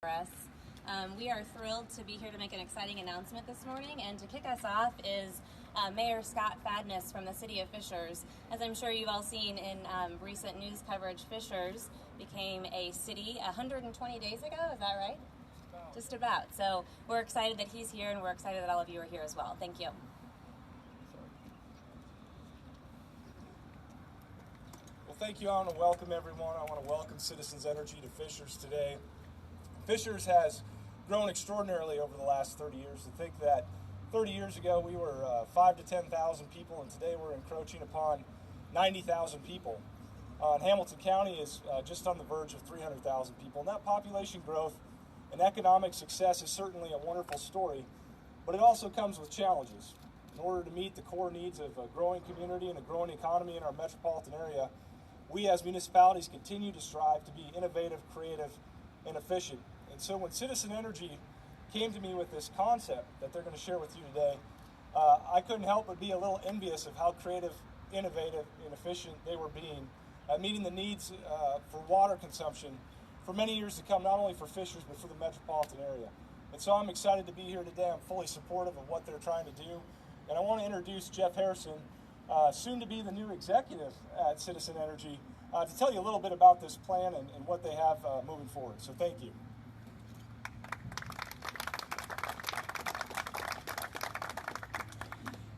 for us. We are thrilled to be here to make an exciting announcement this morning, and to kick us off is Mayor Scott Fadness from the City of Fishers. As I'm sure you've all seen in recent news coverage, Fishers became a city 120 days ago, is that right? Just about. So we're excited that he's here, and we're excited that all of you are here as well. Thank you. Well, thank you. I want to welcome everyone. I want to welcome Citizens Energy to Fishers today. Fishers has grown extraordinarily over the last 30 years. To think that 30 years ago we were 5,000 to 10,000 people, and today we're encroaching upon 90,000 people. Hamilton County is just on the verge of 300,000 people, and that population growth and economic success is certainly a wonderful story, but it also comes with challenges. In order to meet the core needs of a growing community and a growing economy in our metropolitan area, we as municipalities continue to strive to be innovative, creative, and efficient. And so when Citizen Energy came to me with this concept that they're going to share with you today, I couldn't help but be a little envious of how creative, innovative, and efficient they were being at meeting the needs for water consumption for many years to come, not only for Fishers, but for the metropolitan area. And so I'm excited to be here today. I'm fully supportive of what they're trying to do. And I want to introduce Jeff Harrison, soon to be the new executive at Citizen Energy, to tell you a little bit about this plan and what they have moving forward. So thank you.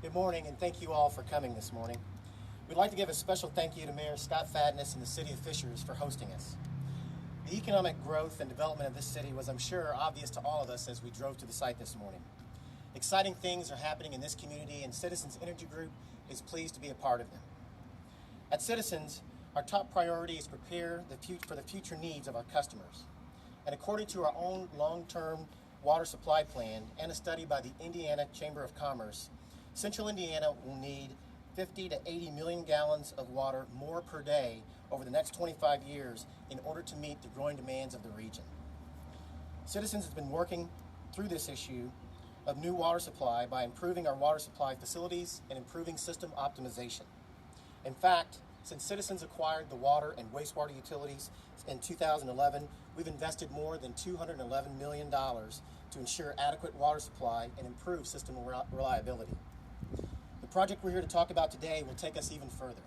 Good morning, and thank you all for coming this morning. We'd like to give a special thank you to Mayor Scott Fadness and the City of Fishers for hosting us. The economic growth and development of this city was, I'm sure, obvious to all of us as we drove to the site this morning. Exciting things are happening in this community, and Citizens Energy Group is pleased to be a part of them. At Citizens, our top priority is to prepare for the future needs of our customers. And according to our own long-term water supply plan and a study by the Indiana Chamber of Commerce, Central Indiana will need 50 to 80 million gallons of water more per day over the next 25 years in order to meet the growing demands of the region. Citizens has been working through this issue of new water supply by improving our water supply facilities and improving system optimization. In fact, since Citizens acquired the water and wastewater utilities in 2011, we've invested more than $211 million to ensure adequate water supply and improve system reliability. The project we're here to talk about today will take us even further.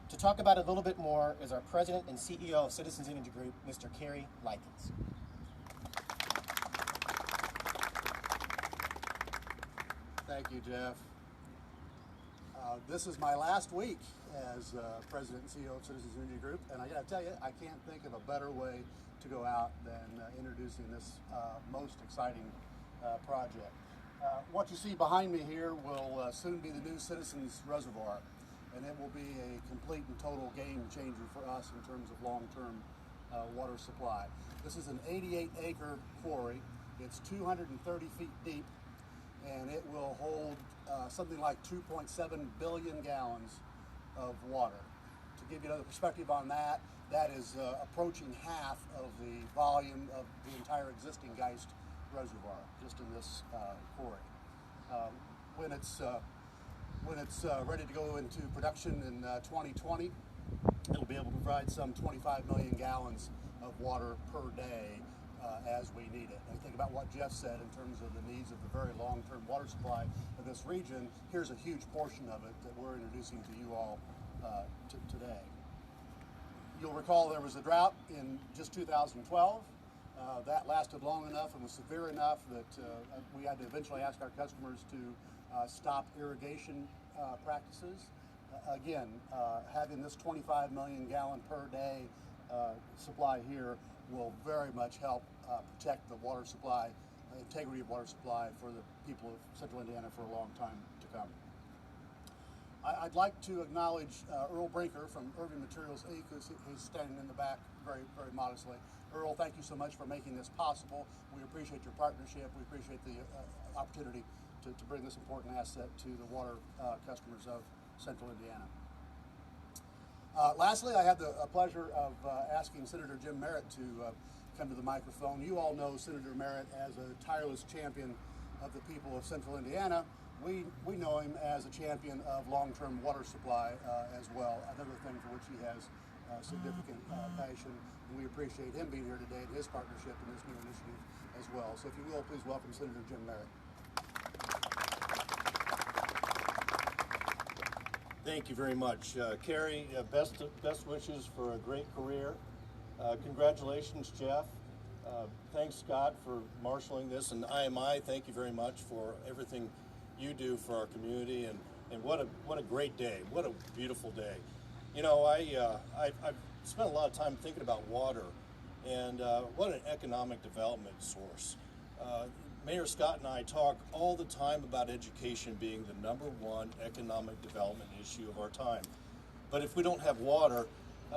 To talk about it a little bit more is our President and CEO of Citizens Energy Group, Mr. Quarry. Thank you, Jeff. This is my last week as President and CEO of Citizens Energy Group, and I got to tell you, I can't think of a better way to go out than introducing this most exciting project. What you see behind me here will soon be the new Citizens Reservoir, and it will be a complete and total game changer for us in terms of long-term water supply. This is an 88-acre quarry. It's 230 feet deep, and it will hold something like 2.7 billion gallons of water. To give you another perspective on that, that is approaching half of the volume of the entire existing Geist Reservoir, just in this quarry. When it's ready to go into production in 2020, it'll be able to provide some 25 million gallons of water per day as we need it. And think about what Jeff said in terms of the needs of the very long-term water supply of this region. Here's a huge portion of it that we're introducing to you all today. You'll recall there was a drought in just 2012. That lasted long enough and was severe enough that we had to eventually ask our customers to stop irrigation practices. Again, having this 25 million gallon per day supply here will very much help protect the water supply, integrity of water supply for the people of Central Indiana for a long time to come. I'd like to acknowledge Earl Brinker from Irving Materials Inc., who's standing in the back very, very modestly. Earl, thank you so much for making this possible. We appreciate your partnership. We appreciate the opportunity to bring this important asset to the water customers of Central Indiana. Lastly, I have the pleasure of asking Senator Jim Merritt to come to the microphone. You all know Senator Merritt as a tireless champion of the people of Central Indiana. We know him as a champion of long-term water supply as well, another thing for which he has significant passion. and we appreciate him being here today and his partnership in this new initiative as well. So if you will, please welcome Senator Jim Merritt. Thank you very much. Carrie, best wishes for a great career. Congratulations, Jeff. Thanks, Scott, for marshaling this, and IMI, thank you very much for everything you do for our community, and what a great day. What a beautiful day. You know, I've spent a lot of time thinking about water, and what an economic development source. Mayor Scott and I talk all the time about education being the #1 economic development issue of our time. But if we don't have water,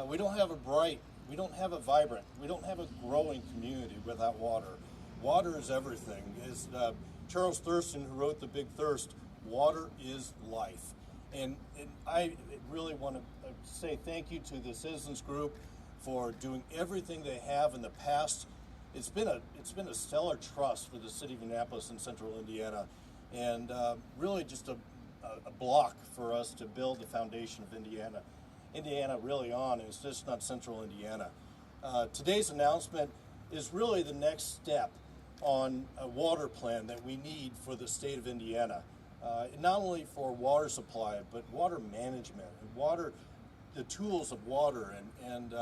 we don't have a bright, we don't have a vibrant, we don't have a growing community without water. Water is everything. As Charles Thurston, who wrote The Big Thirst, water is life. And I really want to say thank you to the Citizens Group for doing everything they have in the past. It's been a stellar trust for the city of Indianapolis and Central Indiana, and really just a block for us to build the foundation of Indiana really on. It's just not Central Indiana. Today's announcement is really the next step on a water plan that we need for the state of Indiana, not only for water supply but water management and the tools of water and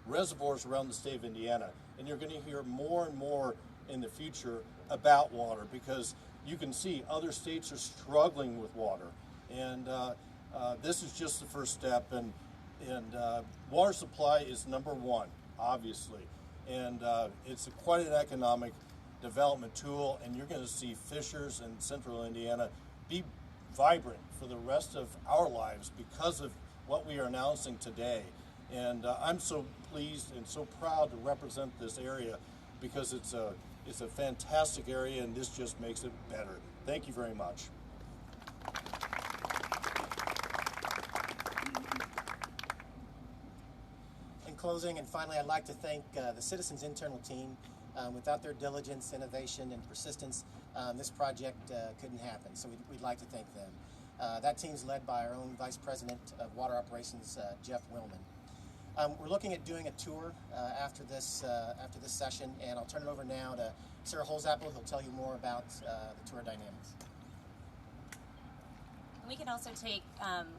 reservoirs around the state of Indiana. And you're going to hear more and more in the future about water, because you can see other states are struggling with water, and this is just the first step. And water supply is #1, obviously, and it's quite an economic development tool, and you're going to see Fishers and Central Indiana be vibrant for the rest of our lives because of what we are announcing today. And I'm so pleased and so proud to represent this area, because it's a fantastic area, and this just makes it better. Thank you very much. In closing, and finally, I'd like to thank the Citizens internal team. Without their diligence, innovation, and persistence, this project couldn't happen. So we'd like to thank them. That team's led by our own Vice President of Water Operations, Jeff Willman. We're looking at doing a tour after this session, and I'll turn it over now to Sarah Holzapple, who'll tell you more about the tour dynamics. We can also take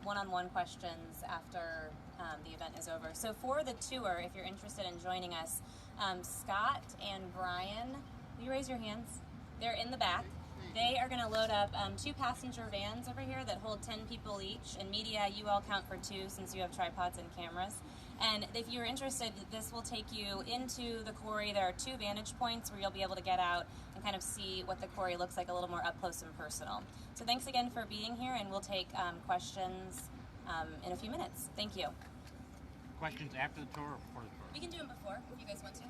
one-on-one questions after the event is over. So for the tour, if you're interested in joining us, Scott and Brian, will you raise your hands? They're in the back. They are going to load up 2 passenger vans over here that hold 10 people each. And media, you all count for 2 since you have tripods and cameras. And if you're interested, this will take you into the quarry. There are 2 vantage points where you'll be able to get out and kind of see what the quarry looks like a little more up close and personal. So thanks again for being here, and we'll take questions in a few minutes. Thank you. Questions after the tour or before the tour? We can do them before if you guys want to.